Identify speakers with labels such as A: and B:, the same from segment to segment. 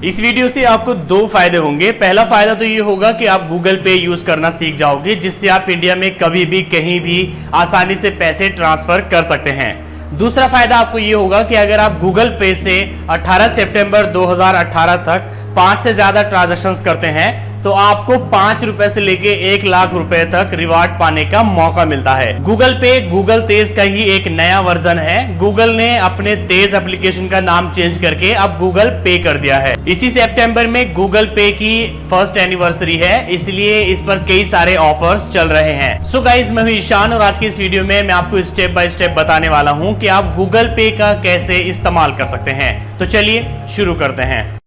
A: इस वीडियो से आपको दो फायदे होंगे। पहला फायदा तो ये होगा कि आप गूगल पे यूज करना सीख जाओगे, जिससे आप इंडिया में कभी भी कहीं भी आसानी से पैसे ट्रांसफर कर सकते हैं। दूसरा फायदा आपको ये होगा कि अगर आप गूगल पे से 18 सितंबर 2018 तक 5 से ज्यादा ट्रांजैक्शंस करते हैं तो आपको 5 रुपए से लेके 1 लाख रुपए तक रिवार्ड पाने का मौका मिलता है। गूगल पे गूगल तेज का ही एक नया वर्जन है। गूगल ने अपने तेज एप्लीकेशन का नाम चेंज करके अब गूगल पे कर दिया है। इसी सितंबर में गूगल पे की फर्स्ट एनिवर्सरी है, इसलिए इस पर कई सारे ऑफर्स चल रहे हैं। सो गाइस, मैं हूं ईशान और आज की इस वीडियो में मैं आपको स्टेप बाय स्टेप बताने वाला हूं कि आप गूगल पे का कैसे इस्तेमाल कर सकते हैं। तो चलिए शुरू करते हैं।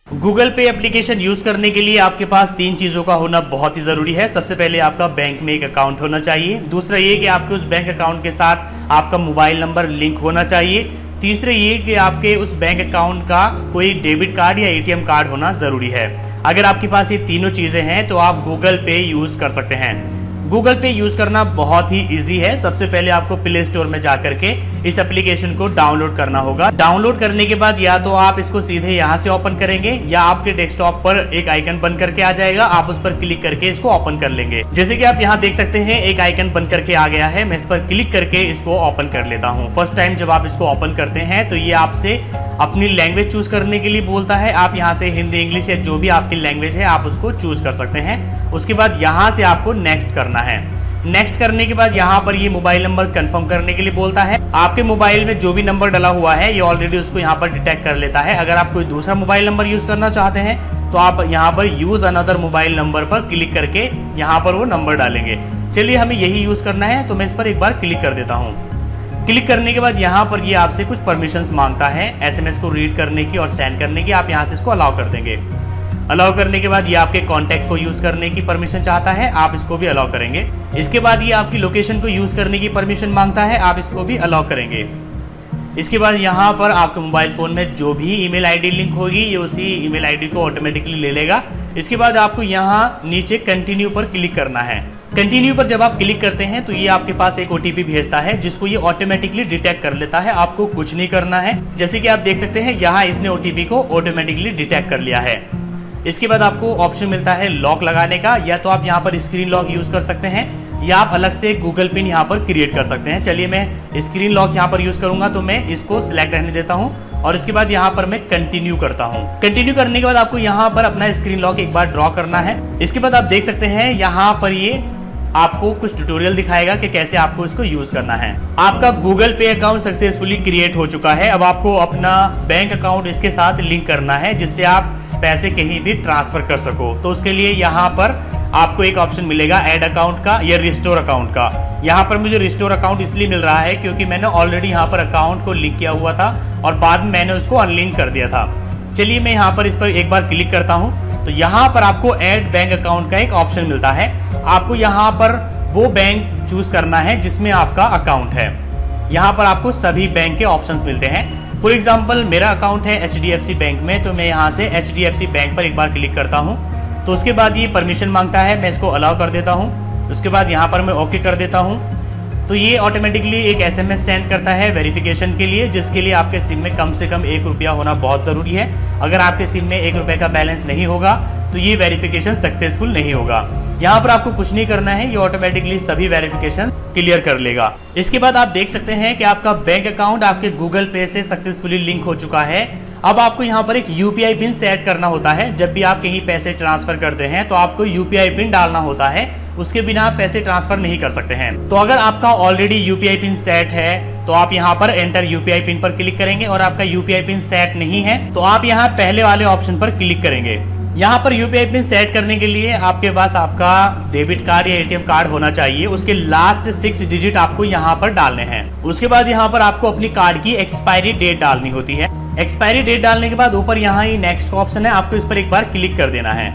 A: गूगल पे एप्लीकेशन यूज करने के लिए आपके पास 3 चीजों का होना बहुत ही जरूरी है। सबसे पहले आपका बैंक में एक अकाउंट होना चाहिए। दूसरा ये कि आपके उस बैंक अकाउंट के साथ आपका मोबाइल नंबर लिंक होना चाहिए। तीसरा ये कि आपके उस बैंक अकाउंट का कोई डेबिट कार्ड या एटीएम कार्ड होना जरूरी है। अगर आपके पास ये तीनों चीजें हैं तो आप गूगल पे यूज कर सकते हैं। गूगल पे यूज करना बहुत ही इजी है। सबसे पहले आपको प्ले स्टोर में जाकर के इस एप्लीकेशन को डाउनलोड करना होगा। डाउनलोड करने के बाद या तो आप इसको सीधे यहाँ से ओपन करेंगे या आपके डेस्कटॉप पर एक आइकन बन करके आ जाएगा, आप उस पर क्लिक करके इसको ओपन कर लेंगे। जैसे कि आप यहाँ देख सकते हैं एक आइकन बन करके आ गया है। मैं इस पर क्लिक करके इसको ओपन कर लेता हूँ। फर्स्ट टाइम जब आप इसको ओपन करते हैं तो ये आपसे अपनी लैंग्वेज चूज करने के लिए बोलता है। आप यहाँ से हिंदी, इंग्लिश या जो भी आपकी लैंग्वेज है आप उसको चूज कर सकते हैं। उसके बाद यहाँ से आपको नेक्स्ट करना है। नेक्स्ट करने के बाद यहाँ पर ये मोबाइल नंबर कंफर्म करने के लिए बोलता है। आपके मोबाइल में जो भी नंबर डला हुआ है ये ऑलरेडी उसको यहाँ पर डिटेक्ट कर लेता है। अगर आप कोई दूसरा मोबाइल नंबर यूज करना चाहते हैं तो आप यहाँ पर यूज अनदर मोबाइल नंबर पर क्लिक करके यहाँ पर वो नंबर डालेंगे। चलिए हमें यही यूज करना है तो मैं इस पर एक बार क्लिक कर देता हूँ। क्लिक करने के बाद यहाँ पर ये आपसे कुछ परमिशंस मांगता है एसएमएस को रीड करने की और सेंड करने की। आप यहाँ से इसको अलाउ कर देंगे। अलाउ करने के बाद ये आपके कॉन्टैक्ट को यूज करने की परमिशन चाहता है, आप इसको भी अलाउ करेंगे। इसके बाद ये आपकी लोकेशन को यूज करने की परमिशन मांगता है, आप इसको भी अलाउ करेंगे। इसके बाद यहाँ पर आपके मोबाइल फोन में जो भी ईमेल आईडी लिंक होगी ये उसी ईमेल आईडी को ऑटोमेटिकली ले लेगा। इसके बाद आपको यहाँ नीचे कंटिन्यू पर क्लिक करना है। कंटिन्यू पर जब आप क्लिक करते हैं तो ये आपके पास एक ओटीपी भेजता है जिसको ये ऑटोमेटिकली डिटेक्ट कर लेता है। आपको कुछ नहीं करना है। जैसे कि आप देख सकते हैं यहाँ इसने ओटीपी को ऑटोमेटिकली डिटेक्ट कर लिया है। इसके बाद आपको ऑप्शन मिलता है लॉक लगाने का, या तो आप यहाँ पर स्क्रीन लॉक यूज कर सकते हैं या आप अलग से गूगल पिन यहाँ पर क्रिएट कर सकते हैं। चलिए मैं स्क्रीन लॉक यहाँ पर यूज करूंगा तो मैं इसको सिलेक्ट रहने देता हूँ और इसके बाद यहाँ पर मैं कंटिन्यू करता हूँ। कंटिन्यू करने के बाद आपको यहाँ पर अपना स्क्रीन लॉक एक बार ड्रॉ करना है। इसके बाद आप देख सकते हैं यहाँ पर ये आपको कुछ ट्यूटोरियल दिखाएगा कि कैसे आपको इसको यूज करना है। आपका गूगल पे अकाउंट सक्सेसफुली क्रिएट हो चुका है। अब आपको अपना बैंक अकाउंट इसके साथ लिंक करना है जिससे आप पैसे कहीं भी ट्रांसफर कर सको। तो उसके लिए यहाँ पर आपको एक ऑप्शन मिलेगा ऐड अकाउंट का या रिस्टोर अकाउंट का। यहाँ पर मुझे रिस्टोर अकाउंट इसलिए मिल रहा है क्योंकि मैंने ऑलरेडी यहाँ पर अकाउंट को लिंक किया हुआ था और बाद में मैंने उसको अनलिंक कर दिया था। चलिए मैं यहाँ पर इस पर एक बार क्लिक करता हूँ तो यहाँ पर आपको ऐड बैंक अकाउंट का एक ऑप्शन मिलता है। आपको यहाँ पर वो बैंक चूज करना है जिसमें आपका अकाउंट है। यहाँ पर आपको सभी बैंक के ऑप्शंस मिलते हैं। फॉर एग्जाम्पल मेरा अकाउंट है HDFC बैंक में, तो मैं यहाँ से HDFC बैंक पर एक बार क्लिक करता हूँ। तो उसके बाद ये परमिशन मांगता है, मैं इसको अलाउ कर देता हूँ। उसके बाद यहाँ पर मैं ओके कर देता हूँ। तो ये ऑटोमेटिकली एक SMS सेंड करता है वेरिफिकेशन के लिए, जिसके लिए आपके सिम में कम से कम 1 रुपया होना बहुत ज़रूरी है। अगर आपके सिम में 1 रुपये का बैलेंस नहीं होगा तो ये वेरिफिकेशन सक्सेसफुल नहीं होगा। यहाँ पर आपको कुछ नहीं करना है, ये ऑटोमेटिकली सभी वेरिफिकेशन क्लियर कर लेगा। इसके बाद आप देख सकते हैं कि आपका बैंक अकाउंट आपके गूगल पे से सक्सेसफुली लिंक हो चुका है। अब आपको यहाँ पर एक यूपीआई पिन सेट करना होता है। जब भी आप कहीं पैसे ट्रांसफर करते हैं तो आपको यूपीआई पिन डालना होता है, उसके बिना आप पैसे ट्रांसफर नहीं कर सकते हैं। तो अगर आपका ऑलरेडी यूपीआई पिन सेट है तो आप यहाँ पर एंटर यूपीआई पिन पर क्लिक करेंगे, और आपका यूपीआई पिन सेट नहीं है तो आप यहाँ पहले वाले ऑप्शन पर क्लिक करेंगे। यहाँ पर यूपीआई पिन सेट करने के लिए आपके पास आपका डेबिट कार्ड या एटीएम कार्ड होना चाहिए। उसके लास्ट 6 डिजिट आपको यहाँ पर डालने हैं। उसके बाद यहाँ पर आपको अपनी कार्ड की एक्सपायरी डेट डालनी होती है। एक्सपायरी डेट डालने के बाद ऊपर यहाँ ही नेक्स्ट का ऑप्शन है, आपको इस पर एक बार क्लिक कर देना है।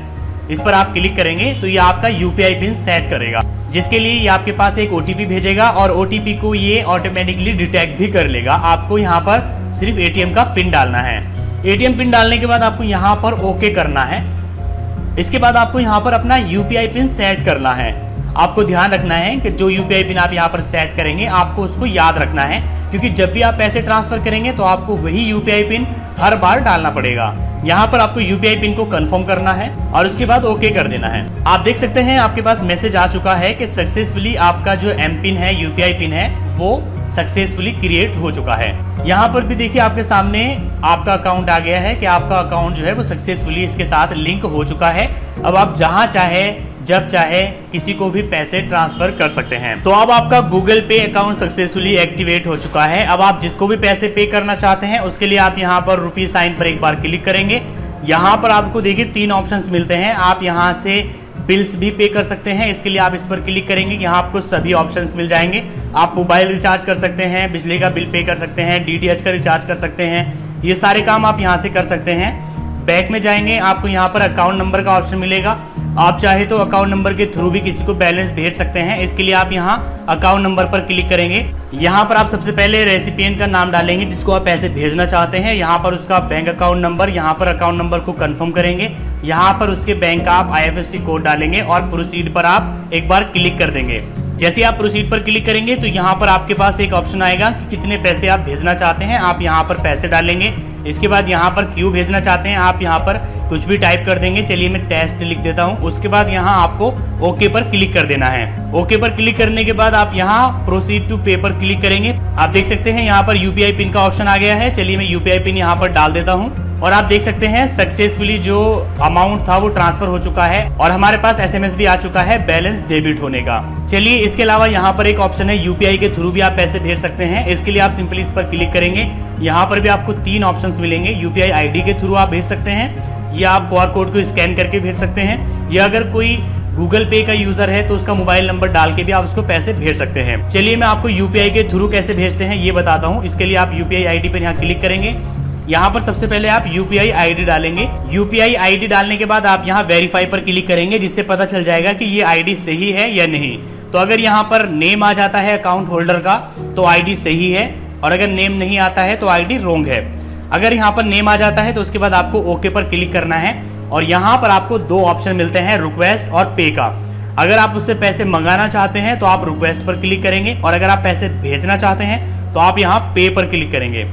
A: इस पर आप क्लिक करेंगे तो ये आपका यूपीआई पिन सेट करेगा, जिसके लिए ये आपके पास एक ओटीपी भेजेगा और ओटीपी को ये ऑटोमेटिकली डिटेक्ट भी कर लेगा। आपको यहाँ पर सिर्फ एटीएम का पिन डालना है। एटीएम पिन डालने के बाद आपको यहाँ पर ओके करना है। इसके बाद आपको यहाँ पर अपना यूपीआई पिन सेट करना है। आपको ध्यान रखना है कि जो यूपीआई पिन आप यहाँ पर सेट करेंगे आपको उसको याद रखना है, क्योंकि जब भी आप पैसे ट्रांसफर करेंगे तो आपको वही यूपीआई पिन हर बार डालना पड़ेगा। यहाँ पर आपको यूपीआई पिन को कंफर्म करना है और उसके बाद ओके कर देना है। आप देख सकते हैं आपके पास मैसेज आ चुका है कि सक्सेसफुली आपका जो एम पिन है, यूपीआई पिन है, वो सक्सेसफुली क्रिएट हो चुका है। यहाँ पर भी देखिए आपके सामने आपका अकाउंट आ गया है कि आपका अकाउंट जो है वो सक्सेसफुली इसके साथ लिंक हो चुका है। अब आप जहां चाहे जब चाहे किसी को भी पैसे ट्रांसफर कर सकते हैं। तो अब आपका गूगल पे अकाउंट सक्सेसफुली एक्टिवेट हो चुका है। अब आप जिसको भी पैसे पे करना चाहते हैं उसके लिए आप यहाँ पर रुपी साइन पर एक बार क्लिक करेंगे। यहाँ पर आपको देखिए 3 ऑप्शंस मिलते हैं। आप यहाँ से बिल्स भी पे कर सकते हैं, इसके लिए आप इस पर क्लिक करेंगे। यहाँ आपको सभी ऑप्शंस मिल जाएंगे। आप मोबाइल रिचार्ज कर सकते हैं, बिजली का बिल पे कर सकते हैं, डीटीएच का रिचार्ज कर सकते हैं, ये सारे काम आप यहाँ से कर सकते हैं। बैक में जाएंगे, आपको यहाँ पर अकाउंट नंबर का ऑप्शन मिलेगा। आप चाहे तो अकाउंट नंबर के थ्रू भी किसी को बैलेंस भेज सकते हैं। इसके लिए आप यहाँ अकाउंट नंबर पर क्लिक करेंगे। यहाँ पर आप सबसे पहले रेसिपिएंट का नाम डालेंगे जिसको आप पैसे भेजना चाहते हैं। यहाँ पर उसका बैंक अकाउंट नंबर, यहाँ पर अकाउंट नंबर को कंफर्म करेंगे। यहाँ पर उसके बैंक का आप IFSC कोड डालेंगे और प्रोसीड पर आप एक बार क्लिक कर देंगे। जैसे आप प्रोसीड पर क्लिक करेंगे तो यहाँ पर आपके पास एक ऑप्शन आएगा कि कितने पैसे आप भेजना चाहते हैं। आप यहाँ पर पैसे डालेंगे। इसके बाद यहाँ पर क्यों भेजना चाहते हैं आप यहाँ पर कुछ भी टाइप कर देंगे। चलिए मैं टेस्ट लिख देता हूँ। उसके बाद यहाँ आपको ओके पर क्लिक कर देना है। ओके पर क्लिक करने के बाद आप यहाँ प्रोसीड टू पे पर क्लिक करेंगे। आप देख सकते हैं यहाँ पर यूपीआई पिन का ऑप्शन आ गया है। चलिए मैं यूपीआई पिन यहाँ पर डाल देता हूँ और आप देख सकते हैं सक्सेसफुली जो अमाउंट था वो ट्रांसफर हो चुका है और हमारे पास SMS भी आ चुका है बैलेंस डेबिट होने का। चलिए इसके अलावा यहाँ पर एक ऑप्शन है यूपीआई के थ्रू भी आप पैसे भेज सकते हैं। इसके लिए आप सिंपली इस पर क्लिक करेंगे। यहाँ पर भी आपको 3 ऑप्शंस मिलेंगे। यूपीआई आईडी के थ्रू आप भेज सकते हैं या आप QR कोड को स्कैन करके भेज सकते हैं, या अगर कोई गूगल पे का यूजर है तो उसका मोबाइल नंबर डाल के भी आप उसको पैसे भेज सकते हैं। चलिए मैं आपको यूपीआई के थ्रू कैसे भेजते हैं ये बताता हूँ। इसके लिए आप यूपीआई आईडी पर यहाँ क्लिक करेंगे। यहाँ पर सबसे पहले आप यूपीआई आईडी डालेंगे। यूपीआई आईडी डालने के बाद आप यहाँ वेरीफाई पर क्लिक करेंगे, जिससे पता चल जाएगा कि ये आईडी सही है या नहीं। तो अगर यहाँ पर नेम आ जाता है अकाउंट होल्डर का तो आईडी सही है, और अगर नेम नहीं आता है तो आईडी रॉन्ग है। अगर यहाँ पर नेम आ जाता है तो उसके बाद आपको ओके पर क्लिक करना है और यहाँ पर आपको 2 ऑप्शन मिलते हैं, रिक्वेस्ट और पे का। अगर आप उससे पैसे मंगाना चाहते हैं तो आप रिक्वेस्ट पर क्लिक करेंगे, और अगर आप पैसे भेजना चाहते हैं तो आप यहाँ पे पर क्लिक करेंगे।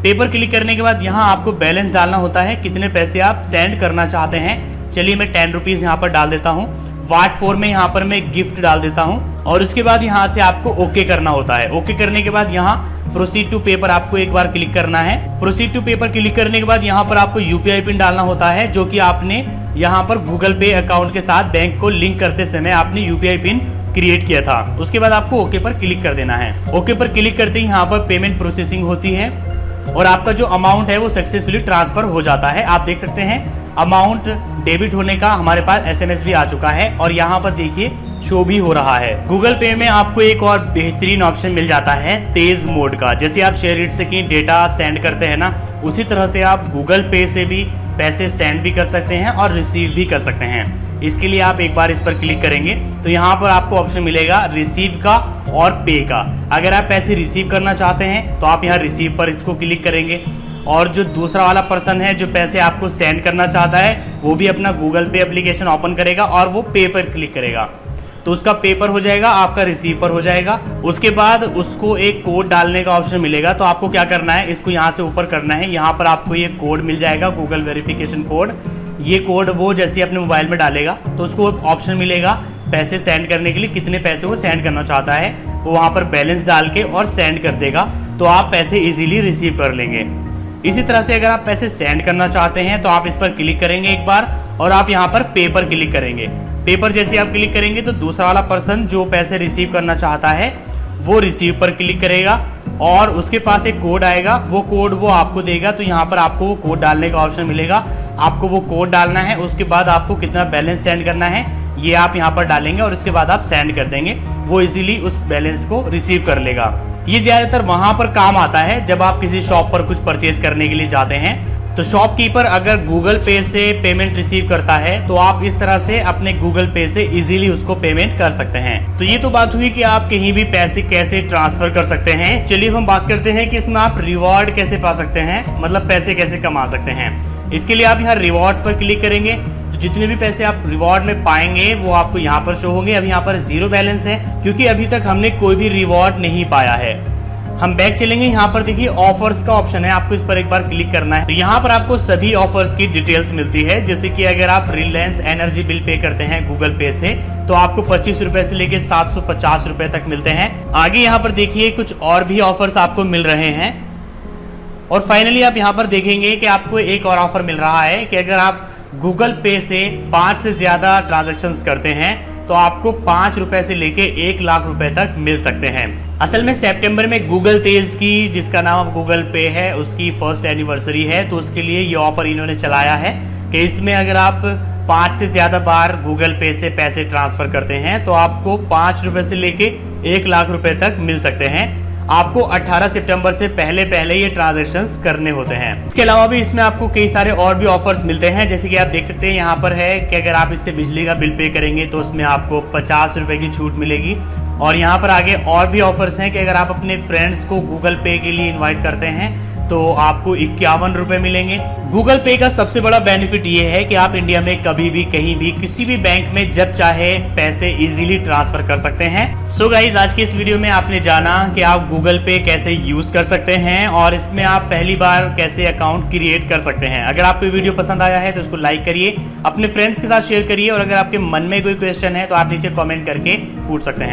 A: पे पर क्लिक करने के बाद यहाँ आपको बैलेंस डालना होता है, कितने पैसे आप सेंड करना चाहते हैं। चलिए मैं 10 रुपीज़ यहाँ पर डाल देता हूँ। वाट फॉर में यहाँ पर मैं गिफ्ट डाल देता हूँ और उसके बाद यहाँ से आपको ओके करना होता है। ओके करने के बाद यहाँ प्रोसीड टू पे पर आपको एक बार क्लिक करना है। प्रोसीड टू पे पर क्लिक करने के बाद यहाँ पर आपको यूपीआई पिन डालना होता है, जो कि आपने यहाँ पर गूगल पे अकाउंट के साथ बैंक को लिंक करते समय आपने यूपीआई पिन क्रिएट किया था। उसके बाद आपको ओके पर क्लिक कर देना है। ओके पर क्लिक करते ही यहाँ पर पेमेंट प्रोसेसिंग होती है और आपका जो अमाउंट है वो सक्सेसफुली ट्रांसफर हो जाता है। आप देख सकते हैं अमाउंट डेबिट होने का हमारे पास SMS भी आ चुका है और यहाँ पर देखिए शो भी हो रहा है। गूगल पे में आपको एक और बेहतरीन ऑप्शन मिल जाता है तेज मोड का। जैसे आप शेयरइट से कहीं डेटा सेंड करते हैं ना, उसी तरह से आप गूगल पे से भी पैसे सेंड भी कर सकते हैं और रिसीव भी कर सकते हैं। इसके लिए आप एक बार इस पर क्लिक करेंगे तो यहाँ पर आपको ऑप्शन मिलेगा रिसीव का और पे का। अगर आप पैसे रिसीव करना चाहते हैं तो आप यहाँ रिसीव पर इसको क्लिक करेंगे, और जो दूसरा वाला पर्सन है जो पैसे आपको सेंड करना चाहता है वो भी अपना गूगल पे एप्लीकेशन ओपन करेगा और वो पे पर क्लिक करेगा, तो उसका पे पर हो जाएगा, आपका रिसीव पर हो जाएगा। उसके बाद उसको एक कोड डालने का ऑप्शन मिलेगा। तो आपको क्या करना है, इसको यहाँ से ऊपर करना है। यहाँ पर आपको ये कोड मिल जाएगा, गूगल वेरिफिकेशन कोड। ये कोड वो जैसे अपने मोबाइल में डालेगा तो उसको ऑप्शन मिलेगा पैसे सेंड करने के लिए, कितने पैसे वो सेंड करना चाहता है वो वहाँ पर बैलेंस डाल के और सेंड कर देगा, तो आप पैसे इजीली रिसीव कर लेंगे। इसी तरह से अगर आप पैसे सेंड करना चाहते हैं तो आप इस पर क्लिक करेंगे एक बार और आप यहाँ पर पे पर क्लिक करेंगे। पे पर जैसे आप क्लिक करेंगे तो दूसरा वाला पर्सन जो पैसे रिसीव करना चाहता है वो रिसीव पर क्लिक करेगा और उसके पास एक कोड आएगा, वो कोड वो आपको देगा। तो यहाँ पर आपको वो कोड डालने का ऑप्शन मिलेगा, आपको वो कोड डालना है। उसके बाद आपको कितना बैलेंस सेंड करना है ये आप यहाँ पर डालेंगे और उसके बाद आप सेंड कर देंगे, वो इजीली उस बैलेंस को रिसीव कर लेगा। ये ज्यादातर वहां पर काम आता है जब आप किसी शॉप पर कुछ परचेज करने के लिए जाते हैं। तो शॉपकीपर अगर गूगल पे से पेमेंट रिसीव करता है तो आप इस तरह से अपने गूगल पे से इजीली उसको पेमेंट कर सकते हैं। तो ये तो बात हुई कि आप कहीं भी पैसे कैसे ट्रांसफर कर सकते हैं। चलिए हम बात करते हैं कि इसमें आप रिवॉर्ड कैसे पा सकते हैं, मतलब पैसे कैसे कमा सकते हैं। इसके लिए आप यहाँ रिवॉर्ड्स पर क्लिक करेंगे। तो जितने भी पैसे आप रिवॉर्ड में पाएंगे वो आपको यहाँ पर शो होंगे। अब यहाँ पर 0 बैलेंस है क्योंकि अभी तक हमने कोई भी रिवॉर्ड नहीं पाया है। हम बैक चलेंगे, यहाँ पर देखिए ऑफर्स का ऑप्शन है, आपको इस पर एक बार क्लिक करना है। तो यहाँ पर आपको सभी ऑफर्स की डिटेल्स मिलती है, जैसे कि अगर आप रिलायंस एनर्जी बिल पे करते हैं गूगल पे से तो आपको 25 रुपए से लेके 750 रुपए तक मिलते हैं। आगे यहाँ पर देखिए कुछ और भी ऑफर्स आपको मिल रहे हैं। और फाइनली आप यहाँ पर देखेंगे कि आपको एक और ऑफर मिल रहा है कि अगर आप गूगल पे से 5 से ज्यादा ट्रांजैक्शंस करते हैं तो आपको 5 रुपए से लेके 1 लाख रुपए तक मिल सकते हैं। असल में सितंबर में गूगल तेज की, जिसका नाम अब गूगल पे है, उसकी फर्स्ट एनिवर्सरी है, तो उसके लिए ये ऑफर इन्होंने चलाया है कि इसमें अगर आप 5 से ज्यादा बार गूगल पे से पैसे ट्रांसफर करते हैं तो आपको 5 रुपए से लेके 1 लाख रुपए तक मिल सकते हैं। आपको 18 सितंबर से पहले ये ट्रांजैक्शंस करने होते हैं। इसके अलावा भी इसमें आपको कई सारे और भी ऑफर्स मिलते हैं, जैसे कि आप देख सकते हैं यहाँ पर है कि अगर आप इससे बिजली का बिल पे करेंगे तो उसमें आपको 50 रुपए की छूट मिलेगी। और यहाँ पर आगे और भी ऑफर्स हैं कि अगर आप अपने फ्रेंड्स को गूगल पे के लिए इन्वाइट करते हैं तो आपको 51 रुपए मिलेंगे। गूगल पे का सबसे बड़ा बेनिफिट ये है कि आप इंडिया में कभी भी, कहीं भी, किसी भी बैंक में जब चाहे पैसे इजीली ट्रांसफर कर सकते हैं। सो गाइज, आज के इस वीडियो में आपने जाना कि आप गूगल पे कैसे यूज कर सकते हैं और इसमें आप पहली बार कैसे अकाउंट क्रिएट कर सकते हैं। अगर आपको वीडियो पसंद आया है तो इसको लाइक करिए, अपने फ्रेंड्स के साथ शेयर करिए और अगर आपके मन में कोई क्वेश्चन है तो आप नीचे कॉमेंट करके पूछ सकते हैं।